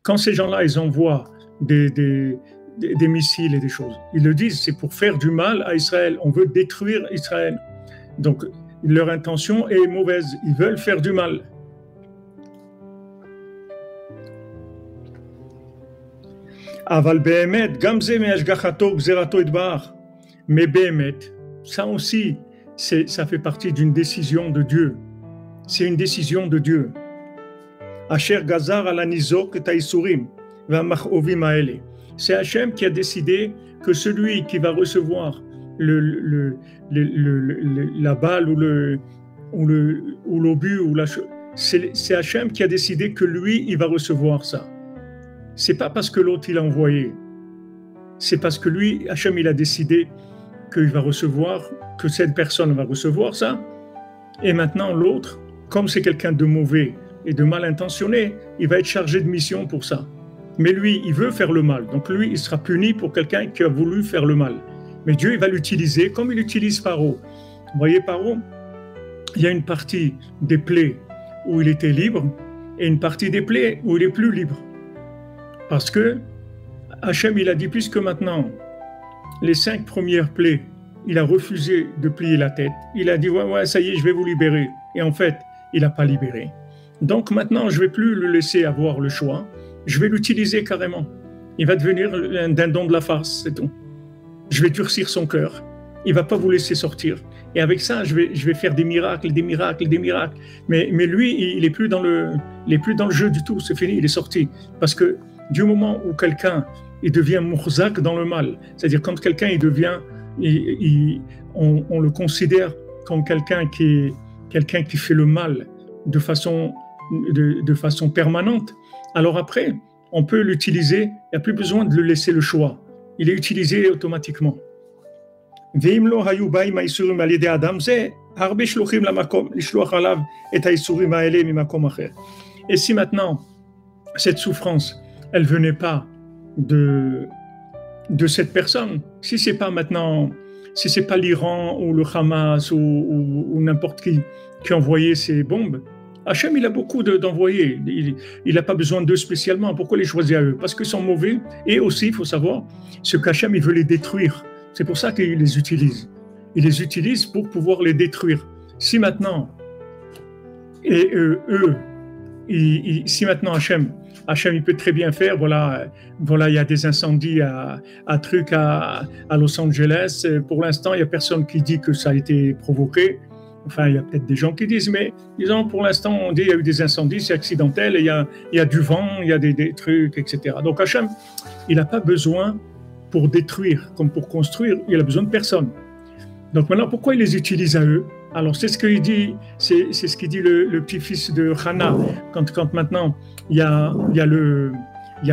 quand ces gens-là, ils envoient des missiles et des choses, ils le disent, c'est pour faire du mal à Israël. On veut détruire Israël. Donc, leur intention est mauvaise. Ils veulent faire du mal. Aval be'emet, gam ze me'ashgachato gzerato itbarach. Mais be'emet, ça aussi, ça fait partie d'une décision de Dieu. C'est une décision de Dieu. Asher gazar ala nizok et aisurim va'mach'ovim ha'ele. C'est Hachem qui a décidé que celui qui va recevoir la balle ou l'obus, c'est Hachem qui a décidé que lui, il va recevoir ça. C'est pas parce que l'autre il a envoyé, c'est parce que lui, Hachem, il a décidé qu'il va recevoir, que cette personne va recevoir ça. Et maintenant, l'autre, comme c'est quelqu'un de mauvais et de mal intentionné, il va être chargé de mission pour ça. Mais lui, il veut faire le mal. Donc lui, il sera puni pour quelqu'un qui a voulu faire le mal. Mais Dieu, il va l'utiliser comme il utilise Paro. Vous voyez, Paro, il y a une partie des plaies où il était libre et une partie des plaies où il est plus libre. Parce que Hachem, il a dit, puisque maintenant, les 5 premières plaies, il a refusé de plier la tête. Il a dit, ouais, ça y est, je vais vous libérer. Et en fait, il n'a pas libéré. Donc maintenant, je ne vais plus le laisser avoir le choix. Je vais l'utiliser carrément. Il va devenir un dindon de la farce, c'est tout. Je vais durcir son cœur. Il ne va pas vous laisser sortir. Et avec ça, je vais faire des miracles. Mais lui, il n'est plus dans le jeu du tout. C'est fini, il est sorti. Parce que du moment où quelqu'un il devient mourzak dans le mal, c'est-à-dire quand quelqu'un il devient, on le considère comme quelqu'un qui fait le mal de façon permanente, alors après, on peut l'utiliser, il n'y a plus besoin de le laisser le choix. Il est utilisé automatiquement. Et si maintenant, cette souffrance, elle ne venait pas de cette personne, si ce n'est pas maintenant, si ce n'est pas l'Iran ou le Hamas ou n'importe qui envoyait ces bombes, Hachem, il a beaucoup d'envoyés. Il n'a pas besoin d'eux spécialement. Pourquoi les choisir à eux? Parce qu'ils sont mauvais. Et aussi, il faut savoir, ce qu'Hachem, il veut les détruire. C'est pour ça qu'il les utilise. Il les utilise pour pouvoir les détruire. Si maintenant, si maintenant Hachem, il peut très bien faire, voilà, il y a des incendies à Los Angeles. Pour l'instant, il n'y a personne qui dit que ça a été provoqué. Enfin, il y a peut-être des gens qui disent, mais disons, pour l'instant, on dit qu'il y a eu des incendies, c'est accidentel, et il y a du vent, il y a des trucs, etc. Donc Hachem, il n'a pas besoin pour détruire, comme pour construire, il a besoin de personne. Donc maintenant, pourquoi il les utilise à eux? Alors c'est ce qu'il dit, c'est ce qu'il dit le petit-fils de Hana, quand maintenant il y a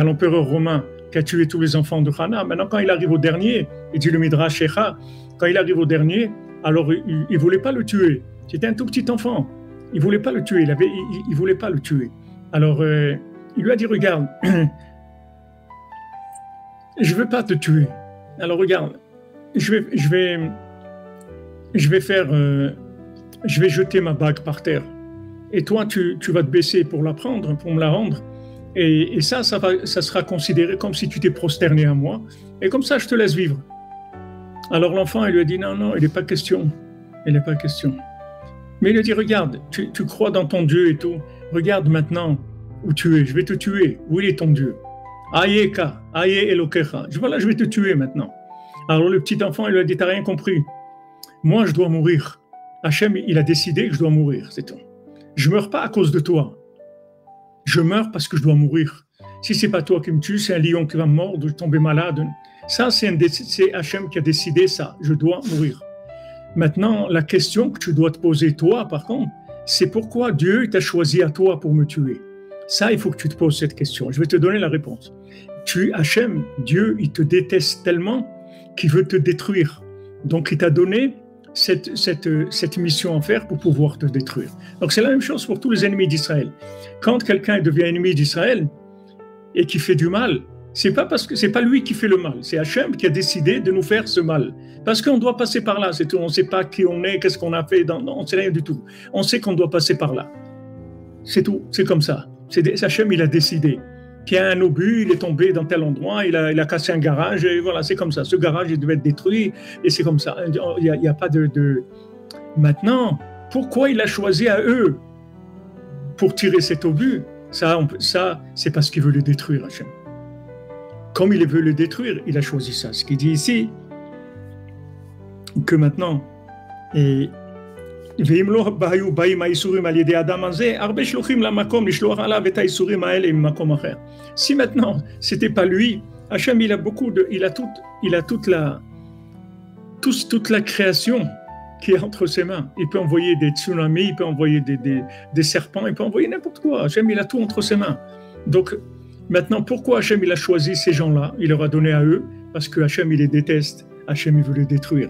l'empereur romain qui a tué tous les enfants de Hana. Maintenant, quand il arrive au dernier, il dit le Midrash Shecha, quand il arrive au dernier, alors il ne voulait pas le tuer. C'était un tout petit enfant. Il ne voulait pas le tuer. Il voulait pas le tuer. Alors il lui a dit, regarde, je ne veux pas te tuer. Alors regarde, je vais jeter ma bague par terre. Et toi, tu vas te baisser pour la prendre, pour me la rendre. Et ça sera considéré comme si tu t'es prosterné à moi. Et comme ça, je te laisse vivre. Alors l'enfant, il lui a dit, non, il n'est pas question. Il n'est pas question. Mais il a dit, regarde, tu crois dans ton Dieu et tout. Regarde maintenant où tu es. Je vais te tuer. Où il est ton Dieu? Ayeka, aye elokecha. Voilà, je vais te tuer maintenant. Alors le petit enfant, il lui a dit, t'as rien compris. Moi, je dois mourir. Hachem, il a décidé que je dois mourir, c'est tout. Je ne meurs pas à cause de toi. Je meurs parce que je dois mourir. Si ce n'est pas toi qui me tue, c'est un lion qui va me mordre, je vais tomber malade. Ça, c'est Hachem qui a décidé ça. Je dois mourir. Maintenant, la question que tu dois te poser, toi, par contre, c'est pourquoi Dieu t'a choisi à toi pour me tuer. Ça, il faut que tu te poses cette question. Je vais te donner la réponse. Hachem, Dieu, il te déteste tellement qu'il veut te détruire. Donc, il t'a donné cette mission à faire pour pouvoir te détruire. Donc, c'est la même chose pour tous les ennemis d'Israël. Quand quelqu'un devient ennemi d'Israël et qui fait du mal, c'est pas lui qui fait le mal, c'est Hachem qui a décidé de nous faire ce mal. Parce qu'on doit passer par là, c'est tout. On ne sait pas qui on est, qu'est-ce qu'on a fait, non, on ne sait rien du tout. On sait qu'on doit passer par là. C'est tout, c'est comme ça. Hachem, il a décidé. qu'il y a un obus, il est tombé dans tel endroit, il a cassé un garage, et voilà, c'est comme ça. Ce garage, il devait être détruit, et c'est comme ça. Il n'y a pas de... Maintenant, pourquoi il a choisi à eux pour tirer cet obus? Ça, c'est parce qu'il veut le détruire, Hachem. Comme il veut le détruire, il a choisi ça. Ce qu'il dit ici, que maintenant, et si maintenant c'était pas lui, Hachem il a toute la création qui est entre ses mains. Il peut envoyer des tsunamis, il peut envoyer des serpents, il peut envoyer n'importe quoi. Hachem il a tout entre ses mains. Donc maintenant pourquoi Hachem il a choisi ces gens-là? Il leur a donné à eux parce que Hachem il les déteste. Hachem il veut les détruire.